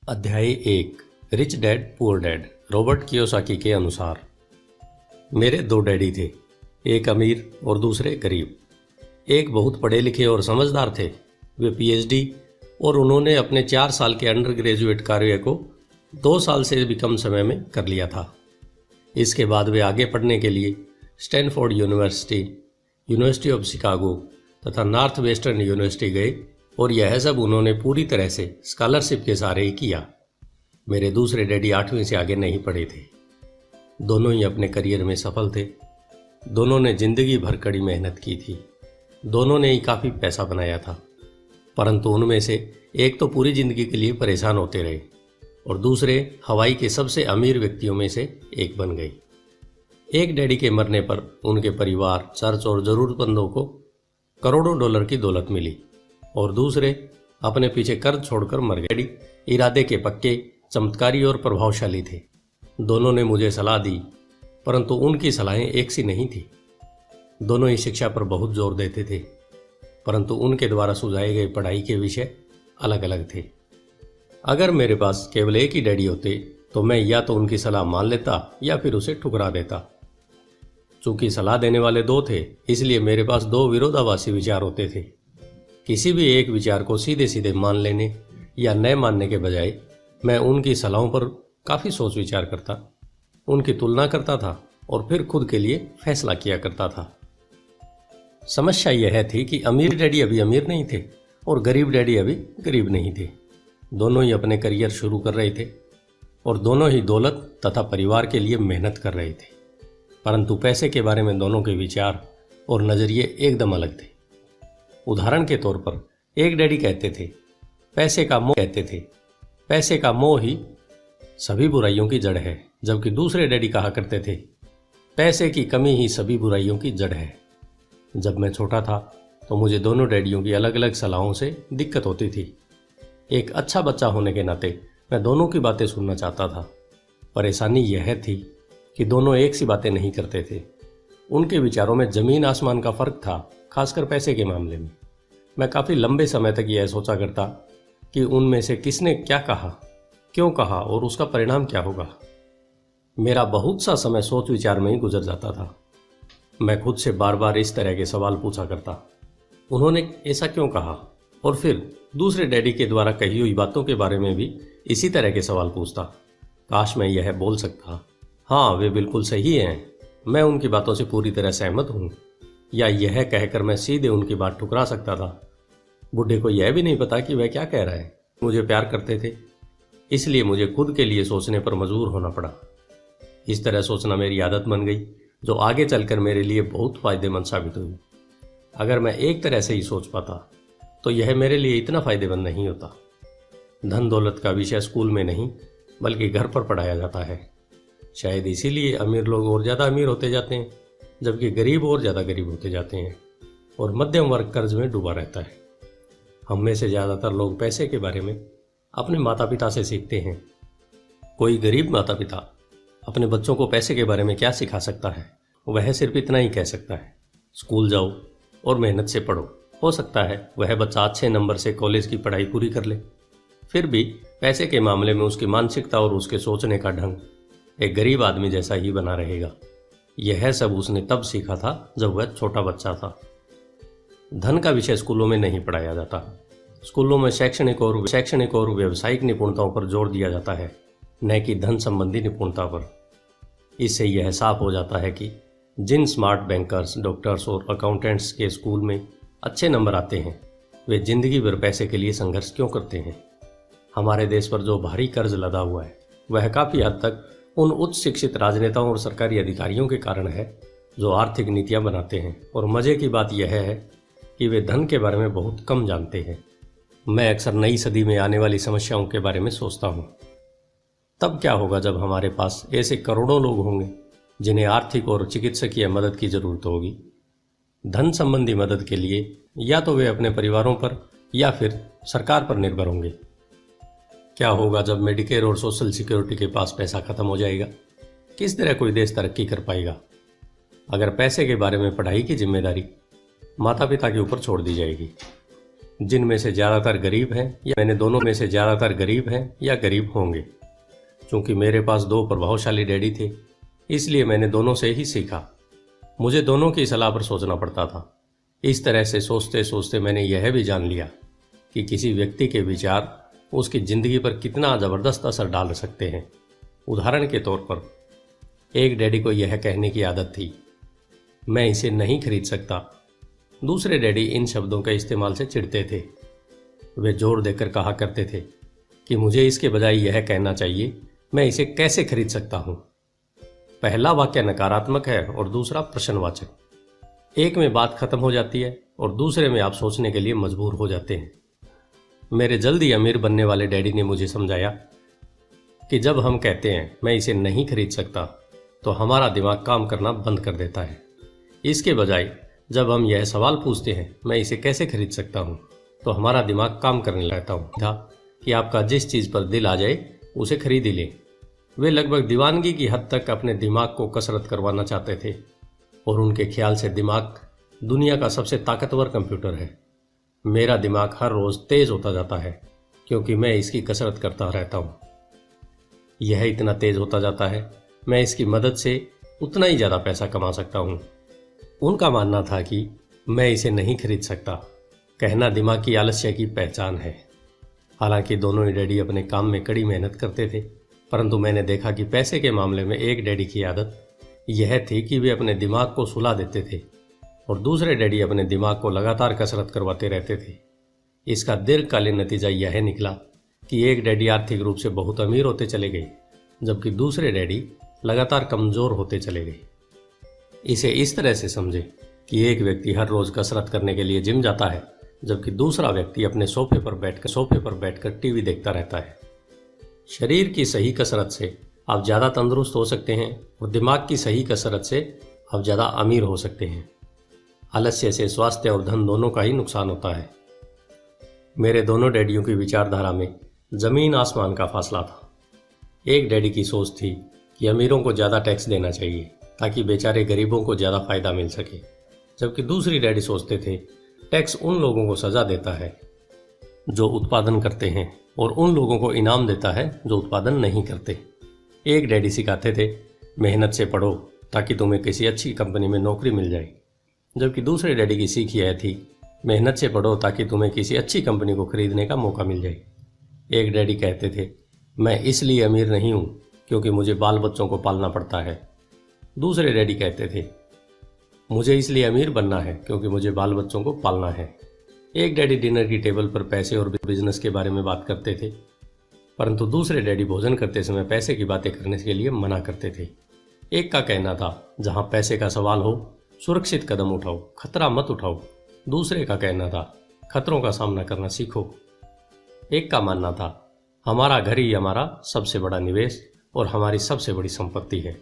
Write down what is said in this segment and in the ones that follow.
अध्याय 1 rich dad poor dad Robert Kiyosaki के अनुसार। मेरे दो डैडी थे, एक अमीर और दूसरे गरीब। एक बहुत पढ़े लिखे और समझदार थे, वे पीएचडी और उन्होंने अपने 4 साल के अंडर ग्रेजुएट कार्य को 2 साल से भी कम समय में कर लिया था। इसके बाद वे आगे पढ़ने के लिए Stanford university, university of Chicago तथा नॉर्थ वेस्टर्न यूनिवर्सिटी गए और यह सब उन्होंने पूरी तरह से स्कॉलरशिप के सहारे ही किया। मेरे दूसरे डैडी 8वीं से आगे नहीं पढ़े थे। दोनों ही अपने करियर में सफल थे। दोनों ने जिंदगी भर कड़ी मेहनत की थी। दोनों ने ही काफ़ी पैसा बनाया था, परंतु उनमें से एक तो पूरी जिंदगी के लिए परेशान होते रहे और दूसरे हवाई के सबसे अमीर व्यक्तियों में से एक बन गए। एक डैडी के मरने पर उनके परिवार, चर्च और ज़रूरतमंदों को करोड़ों डॉलर की दौलत मिली और दूसरे अपने पीछे कर्ज छोड़कर मर गए। डैडी इरादे के पक्के, चमत्कारी और प्रभावशाली थे। दोनों ने मुझे सलाह दी, परंतु उनकी सलाहें एक सी नहीं थी। दोनों ही शिक्षा पर बहुत जोर देते थे, परंतु उनके द्वारा सुझाए गए पढ़ाई के विषय अलग अलग थे। अगर मेरे पास केवल एक ही डैडी होते तो मैं या तो उनकी सलाह मान लेता या फिर उसे ठुकरा देता। चूंकि सलाह देने वाले दो थे, इसलिए मेरे पास दो विरोधाभासी विचार होते थे। किसी भी एक विचार को सीधे सीधे मान लेने या न मानने के बजाय मैं उनकी सलाहों पर काफ़ी सोच विचार करता, उनकी तुलना करता था और फिर खुद के लिए फैसला किया करता था। समस्या यह थी कि अमीर डैडी अभी अमीर नहीं थे और गरीब डैडी अभी गरीब नहीं थे। दोनों ही अपने करियर शुरू कर रहे थे और दोनों ही दौलत तथा परिवार के लिए मेहनत कर रहे थे, परंतु पैसे के बारे में दोनों के विचार और नज़रिए एकदम अलग थे। उदाहरण के तौर पर एक डैडी कहते थे, पैसे का मोह ही सभी बुराइयों की जड़ है, जबकि दूसरे डैडी कहा करते थे, पैसे की कमी ही सभी बुराइयों की जड़ है। जब मैं छोटा था तो मुझे दोनों डैडियों की अलग अलग सलाहों से दिक्कत होती थी। एक अच्छा बच्चा होने के नाते मैं दोनों की बातें सुनना चाहता था। परेशानी यह थी कि दोनों एक सी बातें नहीं करते थे। उनके विचारों में जमीन आसमान का फर्क था, खासकर पैसे के मामले में। मैं काफ़ी लंबे समय तक यह सोचा करता कि उनमें से किसने क्या कहा, क्यों कहा और उसका परिणाम क्या होगा। मेरा बहुत सा समय सोच विचार में ही गुजर जाता था। मैं खुद से बार बार इस तरह के सवाल पूछा करता, उन्होंने ऐसा क्यों कहा, और फिर दूसरे डैडी के द्वारा कही हुई बातों के बारे में भी इसी तरह के सवाल पूछता। काश मैं यह बोल सकता, हाँ वे बिल्कुल सही हैं, मैं उनकी बातों से पूरी तरह सहमत हूँ, या यह कहकर मैं सीधे उनकी बात ठुकरा सकता था। बूढ़े को यह भी नहीं पता कि वह क्या कह रहा है। मुझे प्यार करते थे, इसलिए मुझे खुद के लिए सोचने पर मजबूर होना पड़ा। इस तरह सोचना मेरी आदत बन गई, जो आगे चलकर मेरे लिए बहुत फायदेमंद साबित हुई। अगर मैं एक तरह से ही सोच पाता तो यह मेरे लिए इतना फायदेमंद नहीं होता। धन दौलत का विषय स्कूल में नहीं बल्कि घर पर पढ़ाया जाता है। शायद इसीलिए अमीर लोग और ज़्यादा अमीर होते जाते हैं, जबकि गरीब और ज़्यादा गरीब होते जाते हैं और मध्यम वर्ग कर्ज में डूबा रहता है। हम में से ज़्यादातर लोग पैसे के बारे में अपने माता पिता से सीखते हैं। कोई गरीब माता पिता अपने बच्चों को पैसे के बारे में क्या सिखा सकता है? वह सिर्फ इतना ही कह सकता है, स्कूल जाओ और मेहनत से पढ़ो। हो सकता है वह बच्चा अच्छे नंबर से कॉलेज की पढ़ाई पूरी कर ले, फिर भी पैसे के मामले में उसकी मानसिकता और उसके सोचने का ढंग एक गरीब आदमी जैसा ही बना रहेगा। यह सब उसने तब सीखा था जब वह छोटा बच्चा था। धन का विषय स्कूलों में नहीं पढ़ाया जाता। स्कूलों में शैक्षणिक और व्यावसायिक निपुणताओं पर जोर दिया जाता है, न कि धन संबंधी निपुणता पर। इससे यह साफ हो जाता है कि जिन स्मार्ट बैंकर्स, डॉक्टर्स और अकाउंटेंट्स के स्कूल में अच्छे नंबर आते हैं, वे जिंदगी भर पैसे के लिए संघर्ष क्यों करते हैं। हमारे देश पर जो भारी कर्ज लदा हुआ है, वह काफ़ी हद तक उन उच्च शिक्षित राजनेताओं और सरकारी अधिकारियों के कारण है जो आर्थिक नीतियां बनाते हैं। और मज़े की बात यह है कि वे धन के बारे में बहुत कम जानते हैं। मैं अक्सर नई सदी में आने वाली समस्याओं के बारे में सोचता हूँ। तब क्या होगा जब हमारे पास ऐसे करोड़ों लोग होंगे जिन्हें आर्थिक और चिकित्सकीय मदद की ज़रूरत होगी। धन संबंधी मदद के लिए या तो वे अपने परिवारों पर या फिर सरकार पर निर्भर होंगे। क्या होगा जब मेडिकेयर और सोशल सिक्योरिटी के पास पैसा खत्म हो जाएगा? किस तरह कोई देश तरक्की कर पाएगा? अगर पैसे के बारे में पढ़ाई की जिम्मेदारी माता पिता के ऊपर छोड़ दी जाएगी। जिनमें से ज़्यादातर गरीब हैं या मैंने दोनों में से ज़्यादातर गरीब हैं या गरीब होंगे। क्योंकि मेरे पास दो प्रभावशाली डैडी थे, इसलिए मैंने दोनों से ही सीखा। मुझे दोनों की सलाह पर सोचना पड़ता था। इस तरह से सोचते सोचते मैंने यह भी जान लिया कि किसी व्यक्ति के विचार उसकी ज़िंदगी पर कितना ज़बरदस्त असर डाल सकते हैं। उदाहरण के तौर पर एक डैडी को यह कहने की आदत थी, मैं इसे नहीं खरीद सकता। दूसरे डैडी इन शब्दों के इस्तेमाल से चिढ़ते थे। वे जोर देकर कहा करते थे कि मुझे इसके बजाय यह कहना चाहिए, मैं इसे कैसे खरीद सकता हूँ। पहला वाक्य नकारात्मक है और दूसरा प्रश्नवाचक। एक में बात खत्म हो जाती है और दूसरे में आप सोचने के लिए मजबूर हो जाते हैं। मेरे जल्द ही अमीर बनने वाले डैडी ने मुझे समझाया कि जब हम कहते हैं मैं इसे नहीं खरीद सकता, तो हमारा दिमाग काम करना बंद कर देता है। इसके बजाय जब हम यह सवाल पूछते हैं मैं इसे कैसे खरीद सकता हूँ, तो हमारा दिमाग काम करने लगता था कि आपका जिस चीज़ पर दिल आ जाए उसे खरीद ही लें। वे लगभग दीवानगी की हद तक अपने दिमाग को कसरत करवाना चाहते थे और उनके ख्याल से दिमाग दुनिया का सबसे ताकतवर कंप्यूटर है। मेरा दिमाग हर रोज़ तेज़ होता जाता है क्योंकि मैं इसकी कसरत करता रहता हूँ। यह इतना तेज़ होता जाता है, मैं इसकी मदद से उतना ही ज़्यादा पैसा कमा सकता हूँ। उनका मानना था कि मैं इसे नहीं खरीद सकता कहना दिमाग की आलस्य की पहचान है। हालांकि दोनों ही डैडी अपने काम में कड़ी मेहनत करते थे, परंतु मैंने देखा कि पैसे के मामले में एक डैडी की आदत यह थी कि वे अपने दिमाग को सुला देते थे और दूसरे डैडी अपने दिमाग को लगातार कसरत करवाते रहते थे। इसका दीर्घकालीन नतीजा यह निकला कि एक डैडी आर्थिक रूप से बहुत अमीर होते चले गए, जबकि दूसरे डैडी लगातार कमज़ोर होते चले गए। इसे इस तरह से समझे कि एक व्यक्ति हर रोज़ कसरत करने के लिए जिम जाता है, जबकि दूसरा व्यक्ति अपने सोफे पर बैठकर टीवी देखता रहता है। शरीर की सही कसरत से आप ज़्यादा तंदुरुस्त हो सकते हैं और दिमाग की सही कसरत से आप ज़्यादा अमीर हो सकते हैं। आलस्य से स्वास्थ्य और धन दोनों का ही नुकसान होता है। मेरे दोनों डैडियों की विचारधारा में ज़मीन आसमान का फासला था। एक डैडी की सोच थी कि अमीरों को ज़्यादा टैक्स देना चाहिए ताकि बेचारे गरीबों को ज़्यादा फायदा मिल सके, जबकि दूसरी डैडी सोचते थे टैक्स उन लोगों को सज़ा देता है जो उत्पादन करते हैं और उन लोगों को इनाम देता है जो उत्पादन नहीं करते। एक डैडी सिखाते थे मेहनत से पढ़ो ताकि तुम्हें किसी अच्छी कंपनी में नौकरी मिल जाए, जबकि दूसरे डैडी की सीख यह थी मेहनत से पढ़ो ताकि तुम्हें किसी अच्छी कंपनी को खरीदने का मौका मिल जाए। एक डैडी कहते थे मैं इसलिए अमीर नहीं हूँ क्योंकि मुझे बाल बच्चों को पालना पड़ता है। दूसरे डैडी कहते थे मुझे इसलिए अमीर बनना है क्योंकि मुझे बाल बच्चों को पालना है। एक डैडी डिनर की टेबल पर पैसे और बिजनेस के बारे में बात करते थे, परंतु दूसरे डैडी भोजन करते समय पैसे की बातें करने के लिए मना करते थे। एक का कहना था जहां पैसे का सवाल हो सुरक्षित कदम उठाओ, खतरा मत उठाओ। दूसरे का कहना था खतरों का सामना करना सीखो। एक का मानना था हमारा घर ही हमारा सबसे बड़ा निवेश और हमारी सबसे बड़ी संपत्ति है,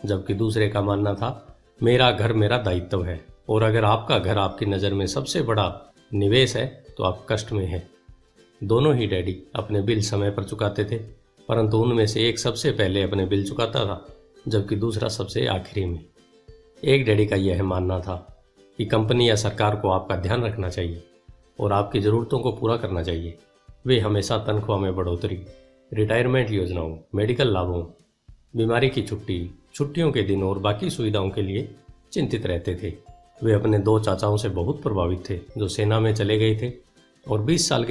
जबकि दूसरे का मानना था मेरा घर मेरा दायित्व है और अगर आपका घर आपकी नज़र में सबसे बड़ा निवेश है तो आप कष्ट में हैं। दोनों ही डैडी अपने बिल समय पर चुकाते थे, परंतु उनमें से एक सबसे पहले अपने बिल चुकाता था जबकि दूसरा सबसे आखिरी में। एक डैडी का यह मानना था कि कंपनी या सरकार को आपका ध्यान रखना चाहिए और आपकी ज़रूरतों को पूरा करना चाहिए। वे हमेशा तनख्वाह में बढ़ोतरी, रिटायरमेंट योजनाओं, मेडिकल लाभों, बीमारी की छुट्टी, छुट्टियों के दिन और बाकी सुविधाओं के लिए चिंतित रहते थे। वे अपने दो चाचाओं से बहुत प्रभावित थे जो सेना में चले गए थे और 20 साल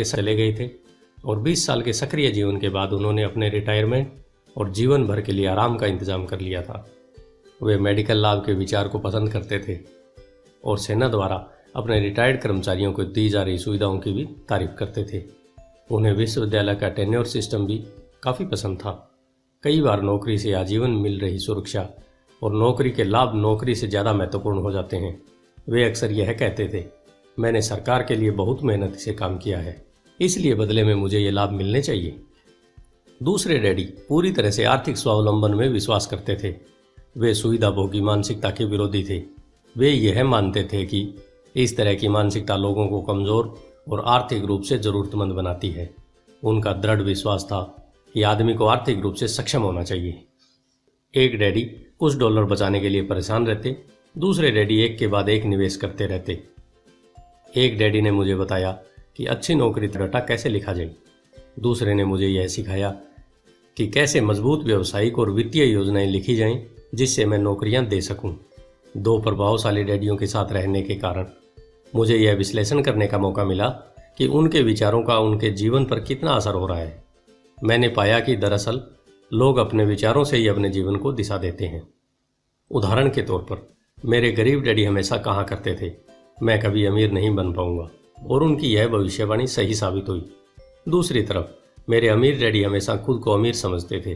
के सक्रिय जीवन के बाद उन्होंने अपने रिटायरमेंट और जीवन भर के लिए आराम का इंतजाम कर लिया था। वे मेडिकल लाभ के विचार को पसंद करते थे और सेना द्वारा अपने रिटायर्ड कर्मचारियों को दी जा रही सुविधाओं की भी तारीफ करते थे। उन्हें विश्वविद्यालय का टेन्योर सिस्टम भी काफ़ी पसंद था। कई बार नौकरी से आजीवन मिल रही सुरक्षा और नौकरी के लाभ नौकरी से ज़्यादा महत्वपूर्ण हो जाते हैं। वे अक्सर यह कहते थे मैंने सरकार के लिए बहुत मेहनत से काम किया है, इसलिए बदले में मुझे ये लाभ मिलने चाहिए। दूसरे डैडी पूरी तरह से आर्थिक स्वावलंबन में विश्वास करते थे। वे सुविधाभोगी मानसिकता के विरोधी थे। वे यह मानते थे कि इस तरह की मानसिकता लोगों को कमज़ोर और आर्थिक रूप से ज़रूरतमंद बनाती है। उनका दृढ़ विश्वास था कि आदमी को आर्थिक रूप से सक्षम होना चाहिए। एक डैडी कुछ डॉलर बचाने के लिए परेशान रहते, दूसरे डैडी एक के बाद एक निवेश करते रहते। एक डैडी ने मुझे बताया कि अच्छी नौकरी डाटा कैसे लिखा जाए। दूसरे ने मुझे यह सिखाया कि कैसे मजबूत व्यावसायिक और वित्तीय योजनाएं लिखी जाएं जिससे मैं नौकरियां दे सकूं। दो प्रभावशाली डैडियों के साथ रहने के कारण मुझे यह विश्लेषण करने का मौका मिला कि उनके विचारों का उनके जीवन पर कितना असर हो रहा है। मैंने पाया कि दरअसल लोग अपने विचारों से ही अपने जीवन को दिशा देते हैं। उदाहरण के तौर पर मेरे गरीब डैडी हमेशा कहा करते थे, मैं कभी अमीर नहीं बन पाऊंगा, और उनकी यह भविष्यवाणी सही साबित हुई। दूसरी तरफ मेरे अमीर डैडी हमेशा खुद को अमीर समझते थे।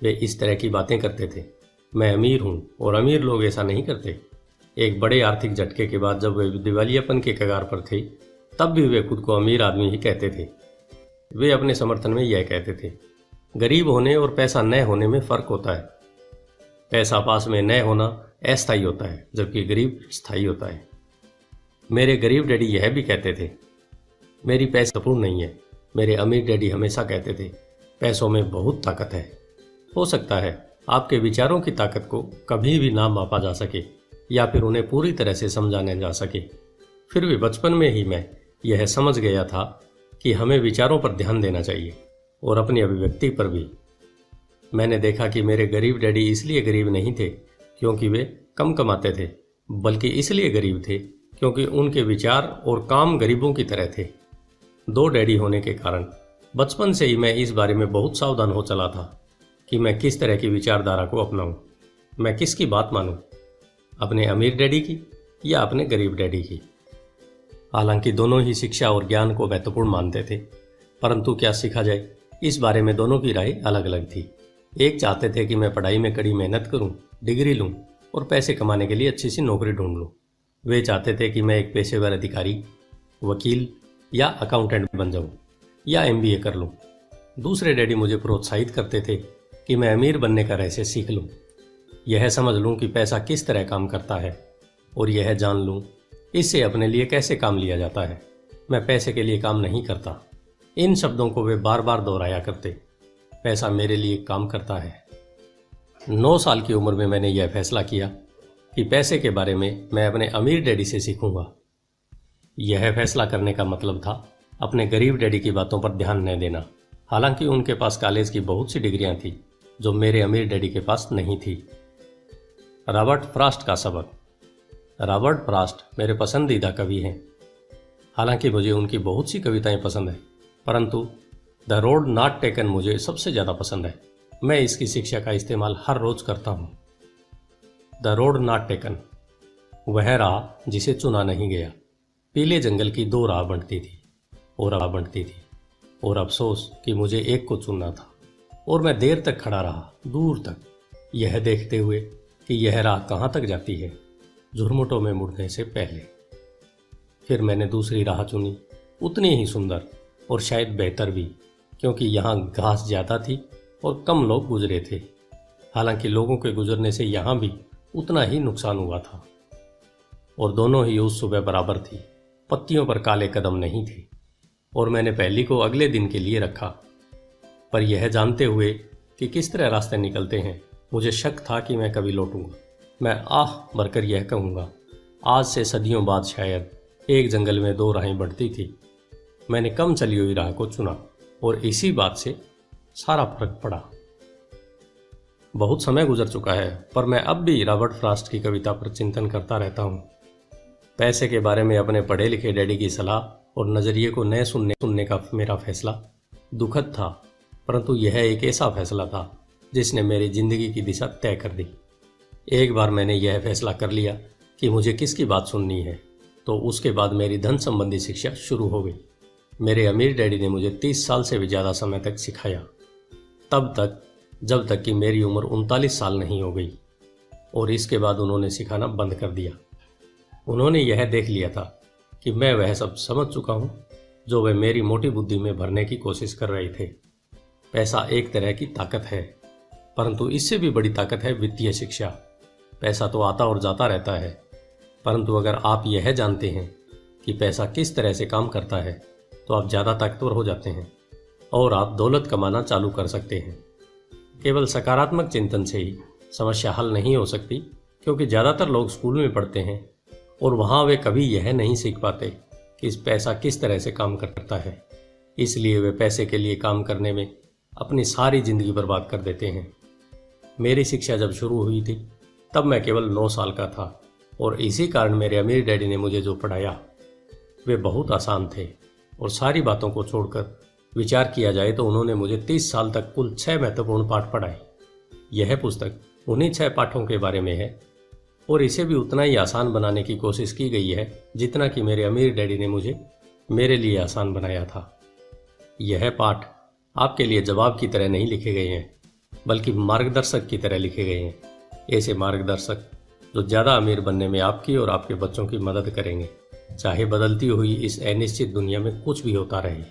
वे इस तरह की बातें करते थे, मैं अमीर हूँ और अमीर लोग ऐसा नहीं करते। एक बड़े आर्थिक झटके के बाद जब वे दिवालियापन के कगार पर थे, तब भी वे खुद को अमीर आदमी ही कहते थे। वे अपने समर्थन में यह कहते थे, गरीब होने और पैसा न होने में फ़र्क होता है। पैसा पास में न होना अस्थायी होता है, जबकि गरीब स्थायी होता है। मेरे गरीब डैडी यह भी कहते थे, मेरी पैसा पूर्ण नहीं है। मेरे अमीर डैडी हमेशा कहते थे, पैसों में बहुत ताकत है। हो सकता है आपके विचारों की ताकत को कभी भी ना मापा जा सके या फिर उन्हें पूरी तरह से समझा न जा सके। फिर भी बचपन में ही मैं यह समझ गया था कि हमें विचारों पर ध्यान देना चाहिए और अपनी अभिव्यक्ति पर भी। मैंने देखा कि मेरे गरीब डैडी इसलिए गरीब नहीं थे क्योंकि वे कम कमाते थे, बल्कि इसलिए गरीब थे क्योंकि उनके विचार और काम गरीबों की तरह थे। दो डैडी होने के कारण बचपन से ही मैं इस बारे में बहुत सावधान हो चला था कि मैं किस तरह की विचारधारा को अपनाऊं। मैं किसकी बात मानूं, अपने अमीर डैडी की या अपने गरीब डैडी की। हालांकि दोनों ही शिक्षा और ज्ञान को महत्वपूर्ण मानते थे, परंतु क्या सीखा जाए, इस बारे में दोनों की राय अलग अलग थी। एक चाहते थे कि मैं पढ़ाई में कड़ी मेहनत करूं, डिग्री लूं और पैसे कमाने के लिए अच्छी सी नौकरी ढूंढ लूं। वे चाहते थे कि मैं एक पेशेवर अधिकारी, वकील या अकाउंटेंट बन जाऊं या MBA कर लूं। दूसरे डैडी मुझे प्रोत्साहित करते थे कि मैं अमीर बनने का रहस्य सीख लूं, यह समझ लूं कि पैसा किस तरह काम करता है और यह जान लूं इससे अपने लिए कैसे काम लिया जाता है। मैं पैसे के लिए काम नहीं करता। इन शब्दों को वे बार बार दोहराया करते, पैसा मेरे लिए काम करता है। 9 साल की उम्र में मैंने यह फैसला किया कि पैसे के बारे में मैं अपने अमीर डैडी से सीखूंगा। यह फैसला करने का मतलब था अपने गरीब डैडी की बातों पर ध्यान न देना। हालांकि उनके पास कॉलेज की बहुत सी डिग्रियां थी जो मेरे अमीर डैडी के पास नहीं थी। रॉबर्ट फ्रॉस्ट का सबक। रॉबर्ट फ्रॉस्ट मेरे पसंदीदा कवि हैं। हालांकि मुझे उनकी बहुत सी कविताएं पसंद है, परंतु द रोड नॉट टेकन मुझे सबसे ज़्यादा पसंद है। मैं इसकी शिक्षा का इस्तेमाल हर रोज़ करता हूँ। द रोड नॉट टेकन, वह राह जिसे चुना नहीं गया। पीले जंगल की 2 राह बंटती थी और अफसोस कि मुझे एक को चुनना था। और मैं देर तक खड़ा रहा, दूर तक, यह देखते हुए कि यह राह कहाँ तक जाती है, झुरमुटों में मुड़ने से पहले। फिर मैंने दूसरी राह चुनी, उतनी ही सुंदर और शायद बेहतर भी, क्योंकि यहाँ घास ज़्यादा थी और कम लोग गुजरे थे। हालांकि लोगों के गुजरने से यहाँ भी उतना ही नुकसान हुआ था और दोनों ही उस सुबह बराबर थी। पत्तियों पर काले कदम नहीं थे और मैंने पहली को अगले दिन के लिए रखा। पर यह जानते हुए कि किस तरह रास्ते निकलते हैं, मुझे शक था कि मैं कभी लौटूंगा। मैं आह भरकर यह कहूँगा, आज से सदियों बाद शायद एक जंगल में 2 राहें बढ़ती थी। मैंने कम चली हुई राह को चुना और इसी बात से सारा फर्क पड़ा। बहुत समय गुजर चुका है, पर मैं अब भी रॉबर्ट फ्रॉस्ट की कविता पर चिंतन करता रहता हूँ। पैसे के बारे में अपने पढ़े लिखे डैडी की सलाह और नज़रिए को न सुनने का मेरा फैसला दुखद था, परंतु यह एक ऐसा फैसला था जिसने मेरी ज़िंदगी की दिशा तय कर दी। एक बार मैंने यह फैसला कर लिया कि मुझे किसकी बात सुननी है, तो उसके बाद मेरी धन संबंधी शिक्षा शुरू हो गई। मेरे अमीर डैडी ने मुझे 30 साल से भी ज़्यादा समय तक सिखाया, तब तक जब तक कि मेरी उम्र 39 साल नहीं हो गई, और इसके बाद उन्होंने सिखाना बंद कर दिया। उन्होंने यह देख लिया था कि मैं वह सब समझ चुका हूँ जो वे मेरी मोटी बुद्धि में भरने की कोशिश कर रहे थे। पैसा एक तरह की ताकत है, परंतु इससे भी बड़ी ताकत है वित्तीय शिक्षा। पैसा तो आता और जाता रहता है, परंतु अगर आप यह जानते हैं कि पैसा किस तरह से काम करता है, तो आप ज़्यादा ताकतवर हो जाते हैं और आप दौलत कमाना चालू कर सकते हैं। केवल सकारात्मक चिंतन से ही समस्या हल नहीं हो सकती, क्योंकि ज़्यादातर लोग स्कूल में पढ़ते हैं और वहाँ वे कभी यह नहीं सीख पाते कि इस पैसा किस तरह से काम करता है, इसलिए वे पैसे के लिए काम करने में अपनी सारी ज़िंदगी बर्बाद कर देते हैं। मेरी शिक्षा जब शुरू हुई थी तब मैं केवल 9 साल का था और इसी कारण मेरे अमीर डैडी ने मुझे जो पढ़ाया वे बहुत आसान थे और सारी बातों को छोड़कर विचार किया जाए तो उन्होंने मुझे 30 साल तक कुल 6 महत्वपूर्ण पाठ पढ़ाए। यह पुस्तक उन्हीं 6 पाठों के बारे में है और इसे भी उतना ही आसान बनाने की कोशिश की गई है जितना कि मेरे अमीर डैडी ने मुझे मेरे लिए आसान बनाया था। यह पाठ आपके लिए जवाब की तरह नहीं लिखे गए हैं बल्कि मार्गदर्शक की तरह लिखे गए हैं, ऐसे मार्गदर्शक जो ज़्यादा अमीर बनने में आपकी और आपके बच्चों की मदद करेंगे, चाहे बदलती हुई इस अनिश्चित दुनिया में कुछ भी होता रहे।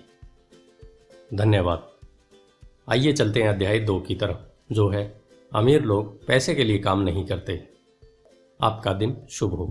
धन्यवाद। आइए चलते हैं अध्याय 2 की तरफ, जो है अमीर लोग पैसे के लिए काम नहीं करते। आपका दिन शुभ हो।